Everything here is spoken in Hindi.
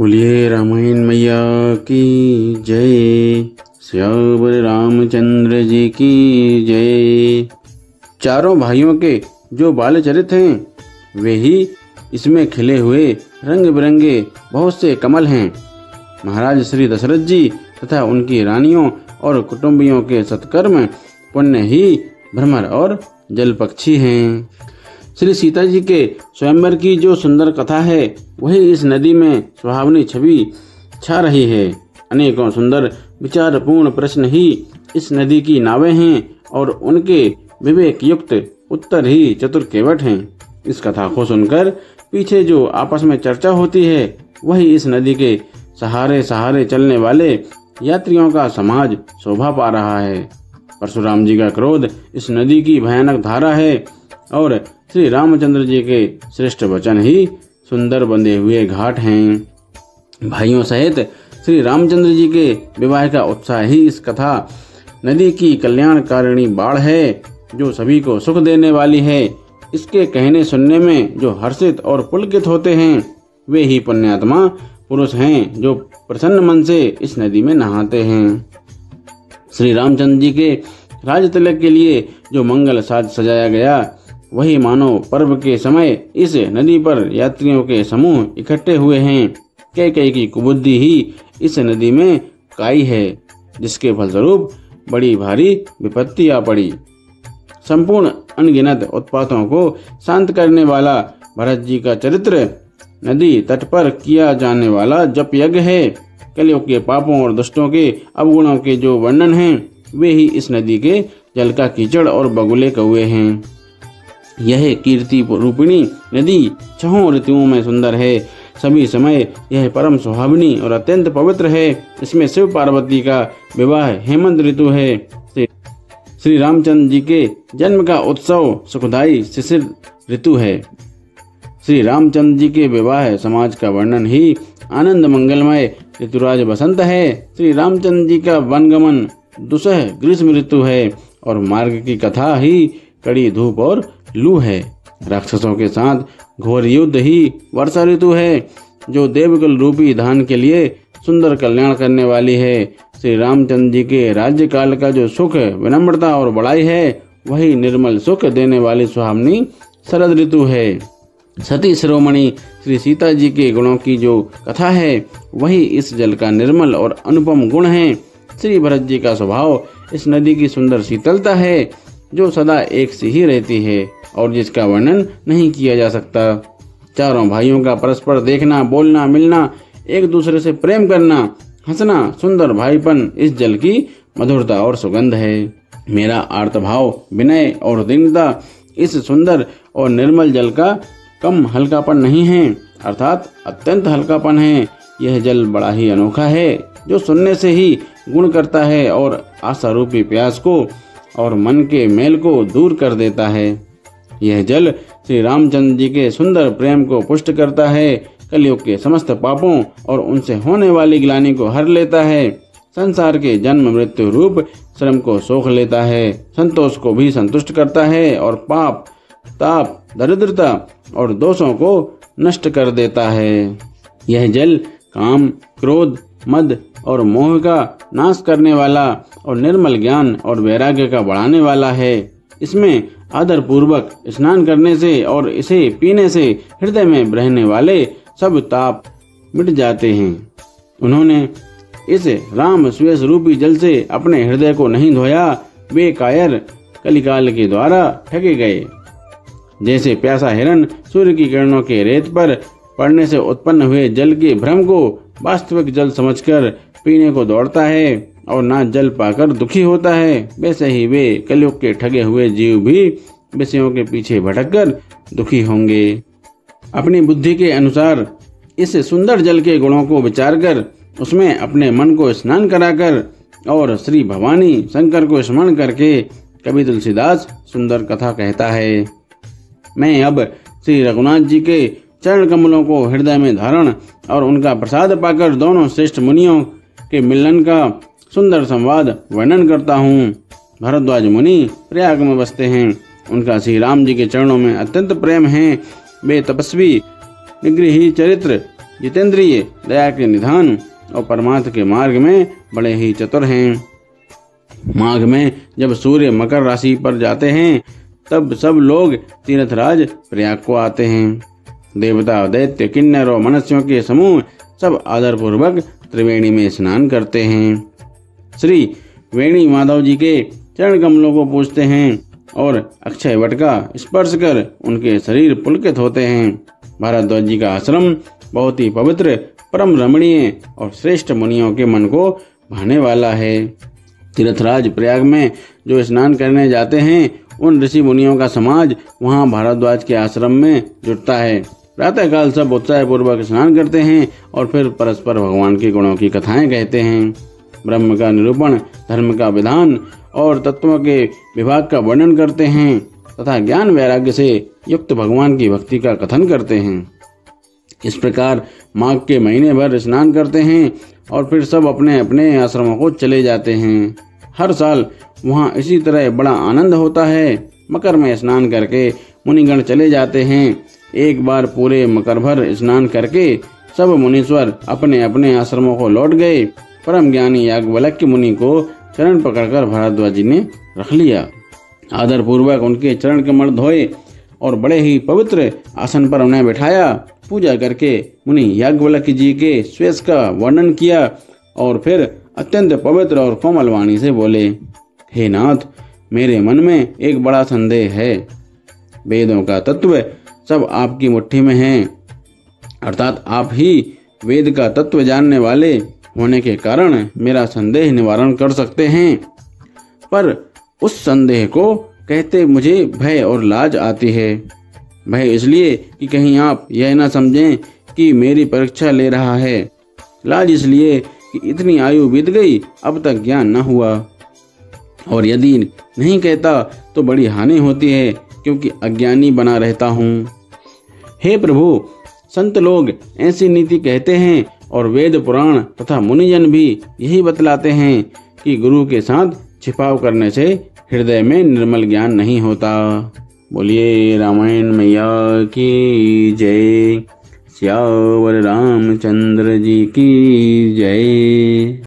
बोलिए रामायण मैया की जय। श्यावर रामचंद्र जी की जय। चारों भाइयों के जो बाल चरित हैं वे ही इसमें खिले हुए रंग बिरंगे बहुत से कमल हैं। महाराज श्री दशरथ जी तथा उनकी रानियों और कुटुंबियों के सत्कर्म पुण्य ही भ्रमर और जल पक्षी हैं। श्री सीता जी के स्वयंवर की जो सुंदर कथा है वही इस नदी में सुहावनी छवि छा रही है। अनेकों सुंदर विचारपूर्ण प्रश्न ही इस नदी की नावें हैं और उनके विवेक युक्त उत्तर ही चतुर केवट हैं। इस कथा को सुनकर पीछे जो आपस में चर्चा होती है वही इस नदी के सहारे सहारे चलने वाले यात्रियों का समाज शोभा पा रहा है। परशुराम जी का क्रोध इस नदी की भयानक धारा है और श्री रामचंद्र जी के श्रेष्ठ वचन ही सुंदर बंधे हुए घाट हैं। भाइयों सहित श्री रामचंद्र जी के विवाह का उत्साह ही इस कथा नदी की कल्याणकारिणी बाढ़ है जो सभी को सुख देने वाली है। इसके कहने सुनने में जो हर्षित और पुलकित होते हैं वे ही पुण्यात्मा पुरुष हैं जो प्रसन्न मन से इस नदी में नहाते हैं। श्री रामचंद्र जी के राज तिलक के लिए जो मंगल साज सजाया गया वही मानो पर्व के समय इस नदी पर यात्रियों के समूह इकट्ठे हुए हैं। कैकेयी की कुबुद्धि ही इस नदी में काई है जिसके फलस्वरूप बड़ी भारी विपत्ति आ पड़ी। संपूर्ण अनगिनत उत्पातों को शांत करने वाला भरत जी का चरित्र नदी तट पर किया जाने वाला जप यज्ञ है। कलयुग के पापों और दुष्टों के अवगुणों के जो वर्णन हैं वे ही इस नदी के जल का कीचड़ और बगुले कौए हैं। यह कीर्ति रूपिणी नदी छहों ऋतुओं में सुंदर है। सभी समय यह परम सुहावनी और अत्यंत पवित्र है। इसमें शिव पार्वती का विवाह हेमंत ऋतु है। श्री रामचंद्र जी के जन्म का उत्सव सुखदायी शिशिर ऋतु है। श्री रामचंद्र जी के विवाह समाज का वर्णन ही आनंद मंगलमय ऋतुराज बसंत है। श्री रामचंद्र जी का वनगमन दुसह ग्रीष्म ऋतु है और मार्ग की कथा ही कड़ी धूप और लू है। राक्षसों के साथ घोर युद्ध ही वर्षा ऋतु है जो देवकुल रूपी धान के लिए सुंदर कल्याण करने वाली है। श्री रामचंद्र जी के राज्य काल का जो सुख विनम्रता और बड़ाई है वही निर्मल सुख देने वाली सुहावनी शरद ऋतु है। सती शिरोमणि श्री सीता जी के गुणों की जो कथा है वही इस जल का निर्मल और अनुपम गुण है। श्री भरत जी का स्वभाव इस नदी की सुंदर शीतलता है जो सदा एक सी ही रहती है और जिसका वर्णन नहीं किया जा सकता। चारों भाइयों का परस्पर देखना बोलना मिलना एक दूसरे से प्रेम करना हंसना सुंदर भाईपन इस जल की मधुरता और सुगंध है। मेरा आर्तभाव विनय और दीनता इस सुंदर और निर्मल जल का कम हल्कापन नहीं है अर्थात अत्यंत हल्कापन है। यह जल बड़ा ही अनोखा है जो सुनने से ही गुण करता है और आशा रूपी प्यास को और मन के मेल को दूर कर देता है। यह जल श्री रामचंद्र जी के सुंदर प्रेम को पुष्ट करता है। कलयुग के समस्त पापों और उनसे होने वाली ग्लानि को हर लेता है। संसार के जन्म मृत्यु रूप श्रम को सोख लेता है। संतोष को भी संतुष्ट करता है और पाप ताप दरिद्रता और दोषों को नष्ट कर देता है। यह जल काम क्रोध मद और मोह का नाश करने वाला और निर्मल ज्ञान और वैराग्य का बढ़ाने वाला है। इसमें आदर पूर्वक स्नान करने से और इसे पीने से हृदय में रहने वाले सब ताप मिट जाते हैं। उन्होंने इस राम स्वेश रूपी जल से अपने हृदय को नहीं धोया वे कायर कलिकाल के द्वारा ठगे गए। जैसे प्यासा हिरण सूर्य की किरणों के रेत पर पड़ने से उत्पन्न हुए जल के भ्रम को वास्तविक जल समझकर पीने को दौड़ता है और ना जल पाकर दुखी होता है वैसे ही वे कलयुग के ठगे हुए जीव भी विषयों के पीछे भटककर दुखी होंगे। अपनी बुद्धि के अनुसार इस सुंदर जल के गुणों को विचार कर उसमें अपने मन को स्नान कराकर और श्री भवानी शंकर को स्मरण करके कवि तुलसीदास सुंदर कथा कहता है। मैं अब श्री रघुनाथ जी के चरण कमलों को हृदय में धारण और उनका प्रसाद पाकर दोनों श्रेष्ठ मुनियों के मिलन का सुंदर संवाद वर्णन करता हूँ। भरद्वाज मुनि प्रयाग में बसते हैं। उनका श्री राम जी के चरणों में अत्यंत प्रेम है। वे तपस्वी निगृही चरित्र जितेंद्रिय, दया के निधान और परमार्थ के मार्ग में बड़े ही चतुर हैं। माघ में जब सूर्य मकर राशि पर जाते हैं तब सब लोग तीर्थराज प्रयाग को आते हैं। देवता, दैत्य, किन्नर और मनुष्यों के समूह सब आदर पूर्वक त्रिवेणी में स्नान करते हैं। श्री वेणी माधव जी के चरण कमलों को पूजते हैं और अक्षय वट का स्पर्श कर उनके शरीर पुलकित होते हैं। भारद्वाज जी का आश्रम बहुत ही पवित्र, परम रमणीय और श्रेष्ठ मुनियों के मन को भाने वाला है। तीर्थराज प्रयाग में जो स्नान करने जाते हैं उन ऋषि मुनियों का समाज वहां भारद्वाज के आश्रम में जुटता है। प्रातःकाल सब उत्साह पूर्वक स्नान करते हैं और फिर परस्पर भगवान के गुणों की कथाएं कहते हैं। ब्रह्म का निरूपण, धर्म का विधान और तत्वों के विभाग का वर्णन करते हैं तथा ज्ञान वैराग्य से युक्त भगवान की भक्ति का कथन करते हैं। इस प्रकार माघ के महीने भर स्नान करते हैं और फिर सब अपने अपने आश्रमों को चले जाते हैं। हर साल वहाँ इसी तरह बड़ा आनंद होता है। मकर में स्नान करके मुनिगण चले जाते हैं। एक बार पूरे मकर भर स्नान करके सब मुनीश्वर अपने अपने आश्रमों को लौट गए। परम ज्ञानी याज्ञवल्क्य मुनि को चरण पकड़कर भारद्वाज जी ने रख लिया। आदर पूर्वक उनके चरण कमल धोए और बड़े ही पवित्र आसन पर उन्हें बिठाया। पूजा करके मुनि याज्ञवल्क्य जी के श्वेश का वर्णन किया और फिर अत्यंत पवित्र और कोमल वाणी से बोले, हे नाथ, मेरे मन में एक बड़ा संदेह है। वेदों का तत्व सब आपकी मुट्ठी में है, अर्थात आप ही वेद का तत्व जानने वाले होने के कारण मेरा संदेह निवारण कर सकते हैं। पर उस संदेह को कहते मुझे भय और लाज आती है। भय इसलिए कि कहीं आप यह न समझें कि मेरी परीक्षा ले रहा है। लाज इसलिए कि इतनी आयु बीत गई, अब तक ज्ञान न हुआ, और यदि नहीं कहता तो बड़ी हानि होती है क्योंकि अज्ञानी बना रहता हूँ। हे प्रभु, संत लोग ऐसी नीति कहते हैं और वेद पुराण तथा मुनिजन भी यही बतलाते हैं कि गुरु के साथ छिपाव करने से हृदय में निर्मल ज्ञान नहीं होता। बोलिए रामायण मैया की जय। सियावर रामचंद्र जी की जय।